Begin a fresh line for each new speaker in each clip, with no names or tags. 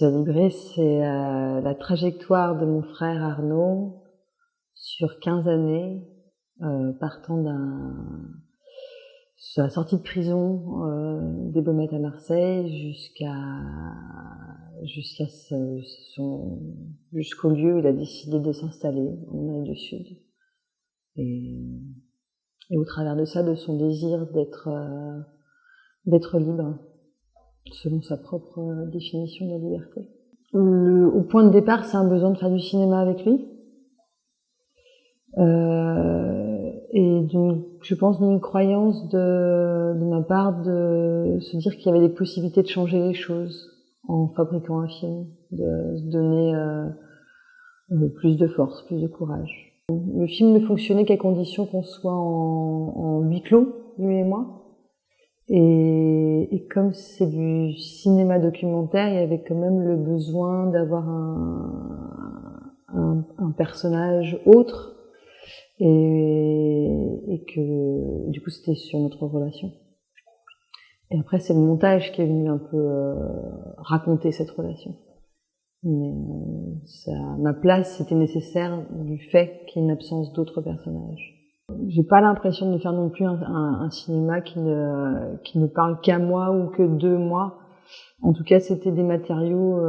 Ce livret, c'est la trajectoire de mon frère Arnaud sur 15 années, partant sur la sortie de prison des Baumettes à Marseille jusqu'au lieu où il a décidé de s'installer en Amérique du Sud. Et au travers de ça, de son désir d'être libre, selon sa propre définition de la liberté. Au point de départ, c'est un besoin de faire du cinéma avec lui. Et donc, je pense d'une croyance de ma part de se dire qu'il y avait des possibilités de changer les choses en fabriquant un film, de se donner plus de force, plus de courage. Le film ne fonctionnait qu'à condition qu'on soit en huis clos, lui et moi. Et comme c'est du cinéma documentaire, il y avait quand même le besoin d'avoir un personnage autre, et que du coup c'était sur notre relation. Et après c'est le montage qui est venu un peu raconter cette relation. Mais ma place c'était nécessaire du fait qu'il y ait une absence d'autres personnages. J'ai pas l'impression de faire non plus un cinéma qui ne parle qu'à moi ou que de moi. En tout cas, c'était des matériaux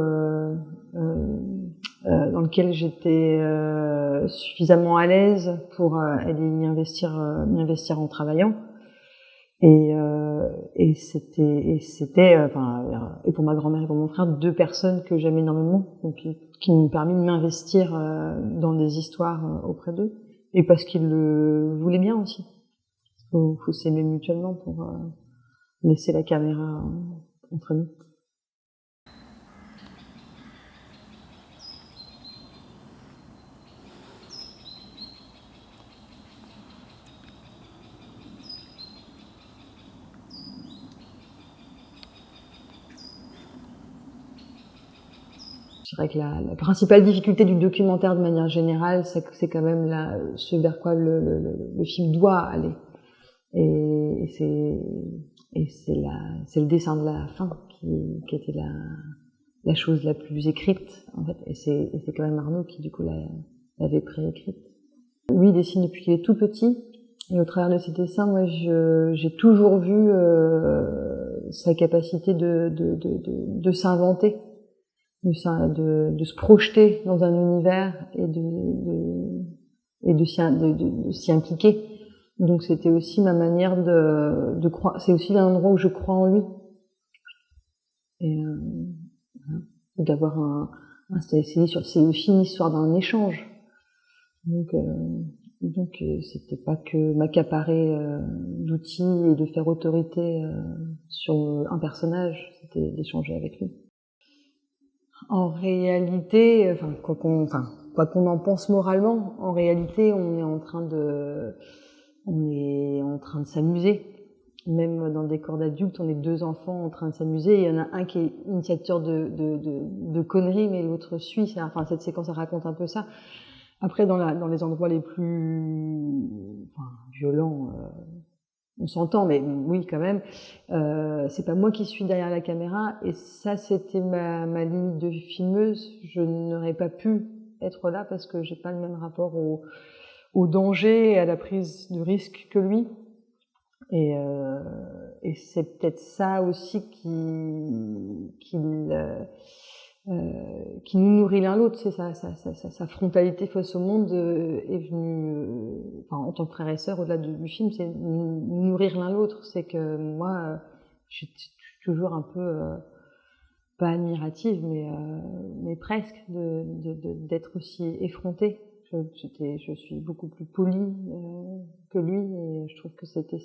dans lesquels j'étais suffisamment à l'aise pour aller m'y investir en travaillant. Et pour ma grand-mère et pour mon frère, deux personnes que j'aime énormément, donc qui m'ont permis de m'investir dans des histoires auprès d'eux. Et parce qu'ils le voulaient bien aussi. Faut s'aimer mutuellement pour laisser la caméra entre nous. Je dirais que la principale difficulté du documentaire de manière générale, c'est quand même ce vers quoi le film doit aller. Et c'est le dessin de la fin qui était la chose la plus écrite, en fait. Et c'est quand même Arnaud qui, du coup, l'avait préécrite. Lui, il dessine depuis qu'il est tout petit. Et au travers de ses dessins, moi, j'ai toujours vu sa capacité de s'inventer, de se projeter dans un univers et de s'y impliquer. Donc c'était aussi ma manière de croire. C'est aussi un endroit où je crois en lui. Et d'avoir c'est aussi une histoire d'un échange. Donc c'était pas que m'accaparer d'outils et de faire autorité sur un personnage, c'était d'échanger avec lui. En réalité, quoi qu'on en pense moralement, en réalité, on est en train de s'amuser. Même dans des corps d'adultes, on est deux enfants en train de s'amuser. Il y en a un qui est initiateur de conneries, mais l'autre suit. Cette séquence, elle raconte un peu ça. Après, dans les endroits les plus violents, on s'entend, mais oui, quand même. C'est pas moi qui suis derrière la caméra, et ça, c'était ma ligne de filmeuse. Je n'aurais pas pu être là parce que j'ai pas le même rapport au danger et à la prise de risque que lui. Et c'est peut-être ça aussi qui nous nourrit l'un l'autre. C'est sa frontalité face au monde est venue, en tant que frère et sœur, au-delà du film, c'est nous nourrir l'un l'autre. C'est que moi, je suis toujours un peu pas admirative, mais presque d'être aussi effrontée. Je suis beaucoup plus polie que lui, et je trouve que c'était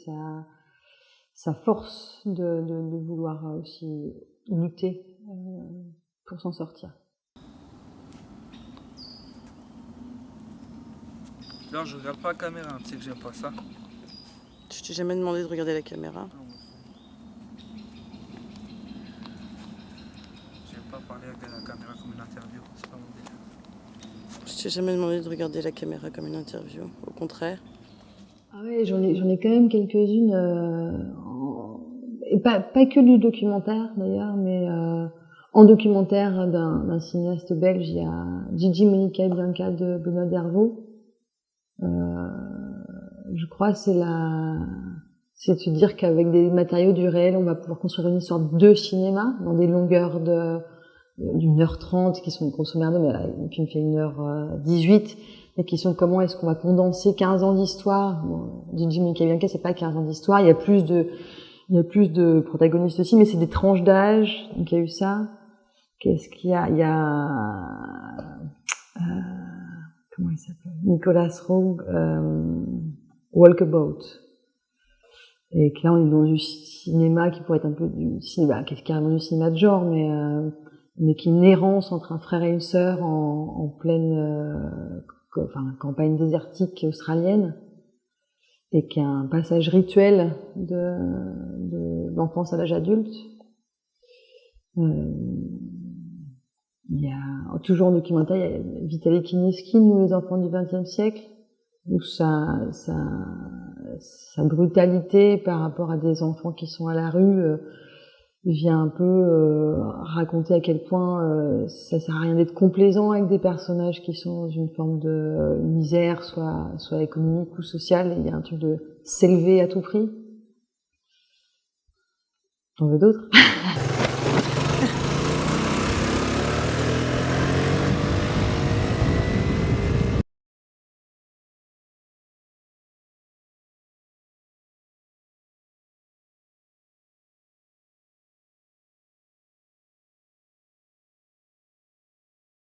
sa force de vouloir aussi lutter pour s'en sortir.
Non, je regarde pas la caméra, tu sais que j'aime pas ça.
Je t'ai jamais demandé de regarder la caméra.
J'aime pas parler avec la caméra comme une interview, c'est pas mon délire.
Je t'ai jamais demandé de regarder la caméra comme une interview, au contraire.
Ah ouais, j'en ai quand même quelques-unes, et pas que du documentaire d'ailleurs, mais En documentaire d'un cinéaste belge, il y a Gigi, Monica et Bianca de Benoît Dervaux. Je crois c'est de se dire qu'avec des matériaux du réel, on va pouvoir construire une histoire de cinéma dans des longueurs d'1h30 qui sont grosso merdo, mais là, le film fait 1h18, et qui sont comment est-ce qu'on va condenser 15 ans d'histoire. Bon, Gigi, Monica et Bianca, c'est pas 15 ans d'histoire, il y a plus de protagonistes aussi, mais c'est des tranches d'âge, donc il y a eu ça. Qu'est-ce qu'il y a? Il y a comment il s'appelle? Nicolas Roeg, Walkabout. Et que là, on est dans du cinéma qui pourrait être un peu du cinéma, qui est carrément du cinéma de genre, mais qui est une errance entre un frère et une sœur en pleine campagne désertique australienne, et qui a un passage rituel de l'enfance à l'âge adulte. Il y a toujours en documentaire, il y a Vitaly Kineskine, Nous les enfants du XXe siècle, où sa brutalité par rapport à des enfants qui sont à la rue vient un peu raconter à quel point ça sert à rien d'être complaisant avec des personnages qui sont dans une forme de misère, soit économique ou sociale. Il y a un truc de s'élever à tout prix. T'en veux d'autres?